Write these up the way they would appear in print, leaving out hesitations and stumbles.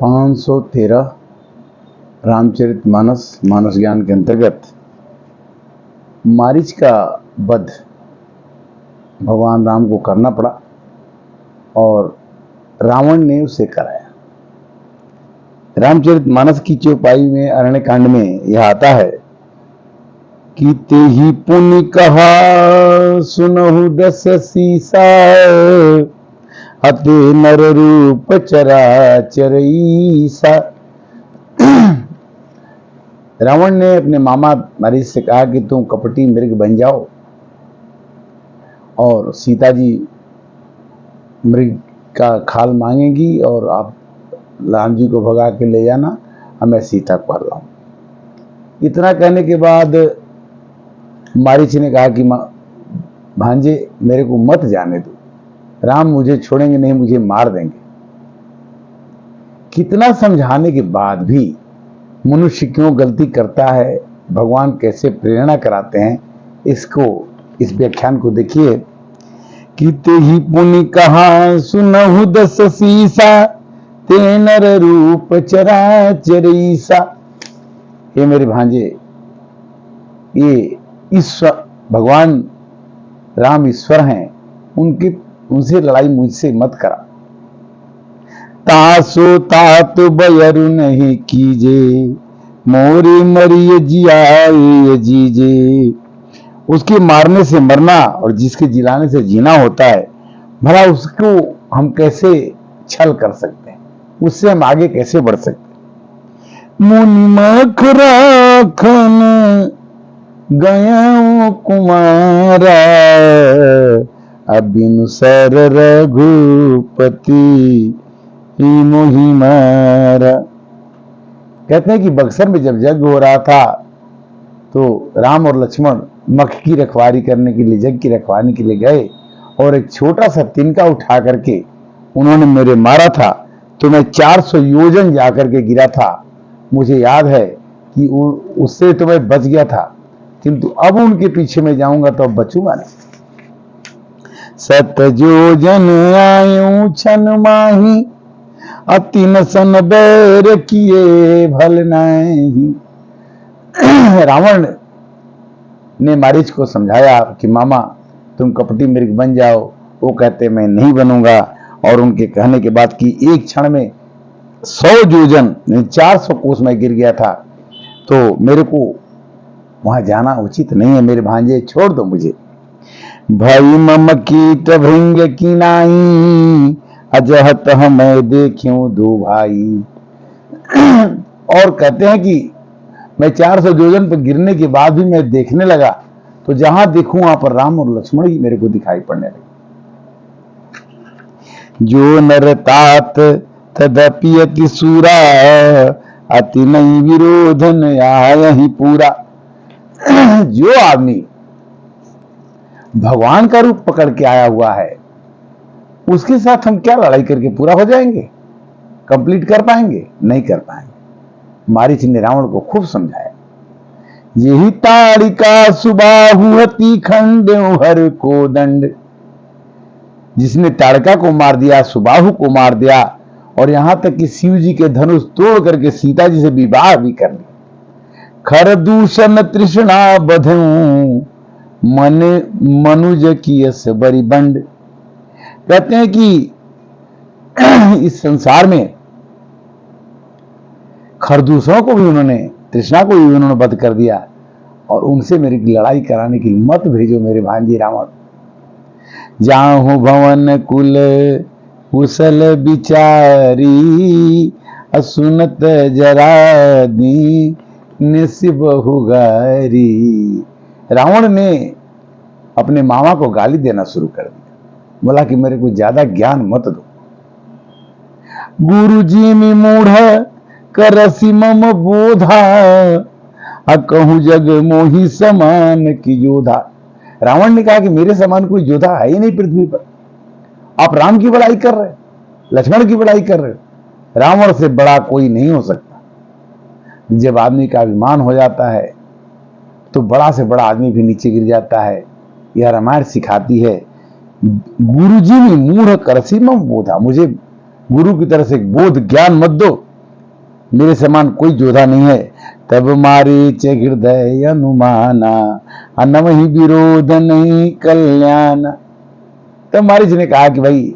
513 रामचरितमानस मानस ज्ञान के अंतर्गत मारीच का वध भगवान राम को करना पड़ा और रावण ने उसे कराया। रामचरितमानस की चौपाई में अरण्य कांड में यह आता है कि तेहि पुनि कहा सुनहु दस सीसा अति नर रूप चराचर ईसा। रावण ने अपने मामा मारीच से कहा कि तुम कपटी मृग बन जाओ और सीता जी मृग का खाल मांगेगी और आप राम जी को भगा के ले जाना, मैं सीता को पार लाऊं। इतना कहने के बाद मारीच ने कहा कि भांजे मेरे को मत जाने दो, राम मुझे छोड़ेंगे नहीं, मुझे मार देंगे। कितना समझाने के बाद भी मनुष्य क्यों गलती करता है, भगवान कैसे प्रेरणा कराते हैं, इस व्याख्यान को देखिए कि तेहि पुनि कहा सुनहु दस सीसा ते नर रूप चराचर ईसा। ये मेरे भांजे, ये ईश्वर भगवान राम ईश्वर हैं, उनसे लड़ाई मुझसे मत करा। तासो तात बयरु नहीं कीजे मोरे मरिय जियाए जीजे। उसके मारने से मरना और जिसके जिलाने से जीना होता है, भला उसको हम कैसे छल कर सकते हैं, उससे हम आगे कैसे बढ़ सकते हैं। मुनि मख राखन गया कुमारा अबिनु सर रघुपति मोहि मारा। कहते हैं कि बक्सर में जब यज्ञ हो रहा था तो राम और लक्ष्मण मख की रखवाली करने के लिए, यज्ञ की रखवाली के लिए गए और एक छोटा सा तिनका उठा करके उन्होंने मेरे मारा था, तो मैं 400 योजन जाकर के गिरा था। मुझे याद है कि उससे तो मैं बच गया था, किंतु अब उनके पीछे में जाऊंगा तो अब बचूंगा नहीं। सत योजन आयूं छन माही अति न सन बैर किए भल नहीं। रावण ने मारीच को समझाया कि मामा तुम कपटी मृग बन जाओ, वो कहते मैं नहीं बनूंगा, और उनके कहने के बाद कि एक क्षण में 100 योजन 400 कोस में गिर गया था, तो मेरे को वहां जाना उचित नहीं है, मेरे भांजे छोड़ दो मुझे। भाई मम कीट भृंग की नाई अजहत मैं देखूं दो भाई। और कहते हैं कि मैं 400 योजन पर गिरने के बाद भी मैं देखने लगा, तो जहां देखूं वहां पर राम और लक्ष्मण ही मेरे को दिखाई पड़ने लगे। जो नर तात तदपि अति सूरा अति नहीं विरोधन आयहि पूरा। जो आदमी भगवान का रूप पकड़ के आया हुआ है, उसके साथ हम क्या लड़ाई करके पूरा हो जाएंगे, कंप्लीट कर पाएंगे? नहीं कर पाएंगे। मारीच ने रावण को खूब समझाया। यही ताड़िका सुबाहुहति खंड हर को दंड। जिसने ताड़का को मार दिया, सुबाहु को मार दिया, और यहां तक कि शिव जी के धनुष तोड़ करके सीता जी से विवाह भी कर लिया। खर दूषण तृष्णा बधूं मन मनुज की यस बरी बंड। कहते हैं कि इस संसार में खरदूषणों को भी उन्होंने, तृष्णा को भी उन्होंने वध कर दिया, और उनसे मेरी लड़ाई कराने की मत भेजो मेरे भांजी रावण। जाहु भवन कुल कुशल विचारी असुनत जरा दी निसिबहु गारी। रावण ने अपने मामा को गाली देना शुरू कर दिया, बोला कि मेरे को ज्यादा ज्ञान मत दो। गुरु जी में मूढ़ करसी मम बोधा अकहु जग मोही समान की योधा। रावण ने कहा कि मेरे समान कोई योद्धा है ही नहीं पृथ्वी पर। आप राम की बड़ाई कर रहे, लक्ष्मण की बड़ाई कर रहे, रावण से बड़ा कोई नहीं हो सकता। जब आदमी का अभिमान हो जाता है तो बड़ा से बड़ा आदमी भी नीचे गिर जाता है। यह रामायण सिखाती है। गुरुजी ने मूढ़ करसी मम बोधा, मुझे गुरु की तरह से बोध ज्ञान मत दो मेरे समान कोई योद्धा नहीं है। तब मारीच हृदय अनुमाना, अनवहि विरोध नहीं कल्याण। तब मारीच ने कहा कि भाई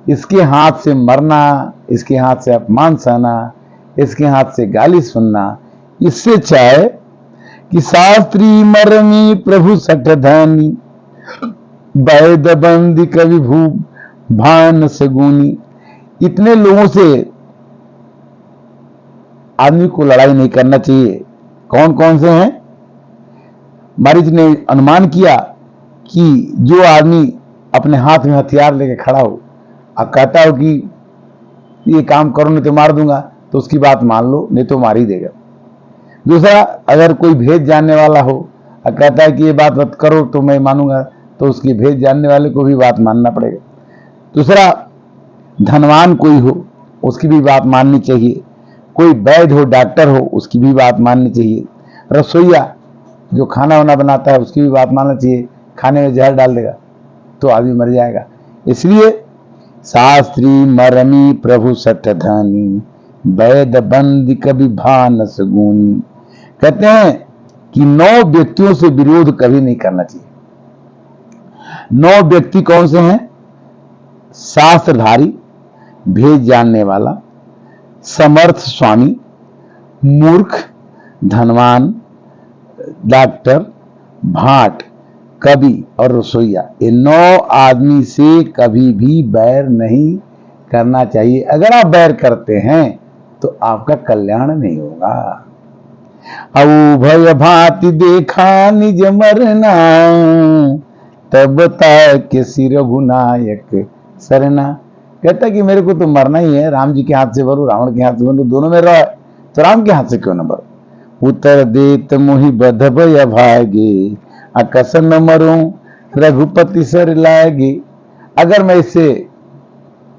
इसके हाथ से मरना, इसके हाथ से अपमान सहना, इसके हाथ से गाली सुनना, इससे चाहे कि शास्त्री मरमी प्रभु सठ धनी, वैद बंदी कवि भू भान सगुनी। इतने लोगों से आदमी को लड़ाई नहीं करना चाहिए। कौन कौन से हैं? मारीच ने अनुमान किया कि जो आदमी अपने हाथ में हथियार लेके खड़ा हो और कहता हो कि ये काम करो नहीं तो मार दूंगा, तो उसकी बात मान लो, नहीं तो मार ही देगा। दूसरा, अगर कोई भेद जानने वाला हो और कहता है कि ये बात मत करो तो मैं मानूंगा, तो उसकी भेद जानने वाले को भी बात मानना पड़ेगा। दूसरा, धनवान कोई हो उसकी भी बात माननी चाहिए। कोई वैद्य हो, डॉक्टर हो, उसकी भी बात माननी चाहिए। रसोईया जो खाना वाना बनाता है उसकी भी बात मानना चाहिए। खाने में जहर डाल देगा तो आदमी मर जाएगा। इसलिए शास्त्री मरमी प्रभु सठ धनी, वैद बंद कभी भान सगुनी। कहते हैं कि 9 व्यक्तियों से विरोध कभी नहीं करना चाहिए। 9 व्यक्ति कौन से हैं? शास्त्रधारी, भेद जानने वाला, समर्थ स्वामी, मूर्ख, धनवान, डॉक्टर, भाट, कवि और रसोईया। ये 9 आदमी से कभी भी बैर नहीं करना चाहिए। अगर आप बैर करते हैं तो आपका कल्याण नहीं होगा। औ भय भांति देखा निज मरना, तब तक सिर रघुनायक सरना। कहता कि मेरे को तो मरना ही है, राम जी के हाथ से मरो, रावण के हाथ से मरो, दोनों में रहा है, तो राम के हाथ से क्यों न मरो। उत्तर देत मोहि बध भय भागे, अकसन न मरूं रघुपति सर लागे। अगर मैं इससे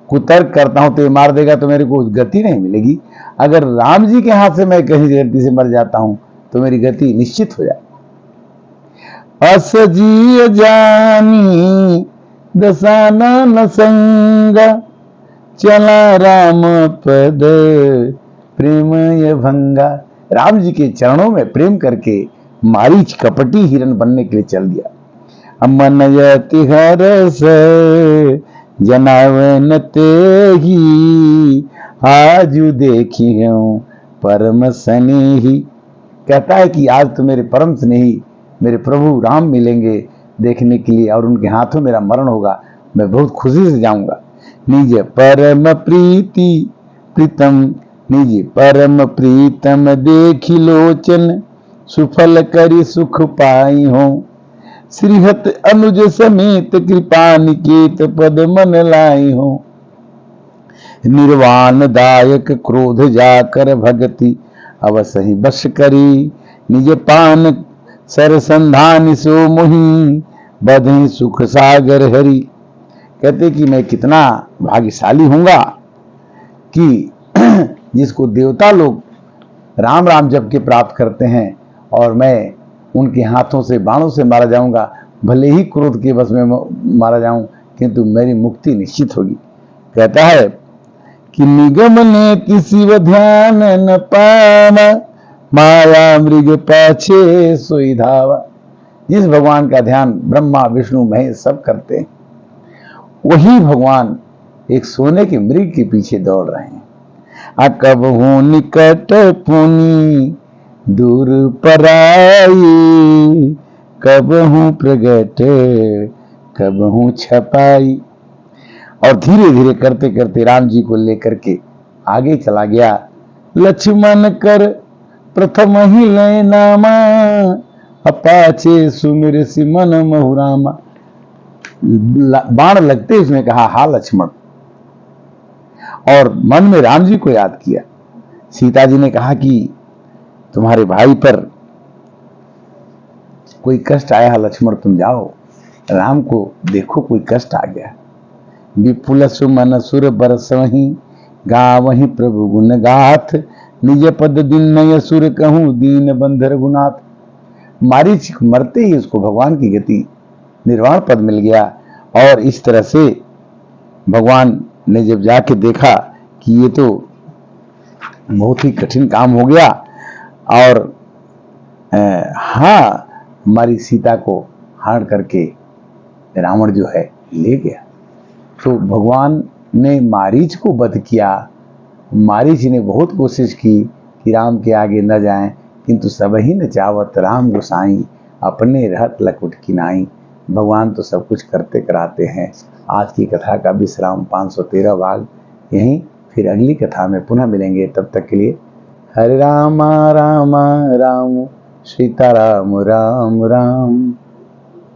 कुतर्क करता हूं तो ये मार देगा तो मेरे को गति नहीं मिलेगी। अगर राम जी के हाथ से मैं कहीं गलती से मर जाता हूं तो मेरी गति निश्चित हो जाए। अस जी जानी दसाना न संग, चला राम पद प्रेमय भंगा। राम जी के चरणों में प्रेम करके मारीच कपटी हिरन बनने के लिए चल दिया। अमन यति हरस जनावन तेहि, आजु देखी हूं परम स्नेही। कहता है कि आज तो मेरे परम स्नेही मेरे प्रभु राम मिलेंगे देखने के लिए और उनके हाथों मेरा मरण होगा, मैं बहुत खुशी से जाऊंगा। निज परम प्रीति प्रीतम, निज परम प्रीतम देखी लोचन, सुफल करी सुख पाई हो। श्रीहत अनुज समेत कृपा निकेत पद मन लाई हो। निर्वाण दायक क्रोध जाकर भगति, अवसहि बश करी, निज पान सरसंधान सो मोही, बधि सुख सागर हरि। कहते कि मैं कितना भाग्यशाली हूंगा कि जिसको देवता लोग राम राम जप के प्राप्त करते हैं और मैं उनके हाथों से बाणों से मारा जाऊंगा। भले ही क्रोध के वश में मारा जाऊं किंतु मेरी मुक्ति निश्चित होगी। कहता है कि निगम ने किसी व ध्यान न पावा, माया मृग पाछे सोई धावा। जिस भगवान का ध्यान ब्रह्मा विष्णु महेश सब करते हैं, वही भगवान एक सोने के मृग के पीछे दौड़ रहे हैं। कब हूं निकट पुनि दूर पराई, कब हूं प्रगट कब हूं छपाई। और धीरे धीरे करते करते राम जी को लेकर के आगे चला गया। लक्ष्मण कर प्रथम ही लय नामा, अपाचे सुमिर सिमन महुरामा। बाण लगते उसने कहा हा लक्ष्मण, और मन में राम जी को याद किया। सीता जी ने कहा कि तुम्हारे भाई पर कोई कष्ट आया है लक्ष्मण, तुम जाओ राम को देखो, कोई कष्ट आ गया। विपुल सुमन सुर बरसहि, गावहि प्रभु गुण गाथ, निज पद दीन सुर कहूं दीन बंधु रघुनाथ। मारीच मरते ही उसको भगवान की गति निर्वाण पद मिल गया। और इस तरह से भगवान ने जब जाके देखा कि ये तो बहुत ही कठिन काम हो गया। और हाँ, हमारी सीता को हरण करके रावण जो है ले गया। तो भगवान ने मारीच को वध किया। मारीच ने बहुत कोशिश की कि राम के आगे न जाएं, किंतु सबही न चावत राम गोसाई, अपने रहत लकुट किनाई। भगवान तो सब कुछ करते कराते हैं। आज की कथा का विश्राम 513 भाग यहीं, फिर अगली कथा में पुनः मिलेंगे। तब तक के लिए हरे राम राम राम सीता राम राम राम।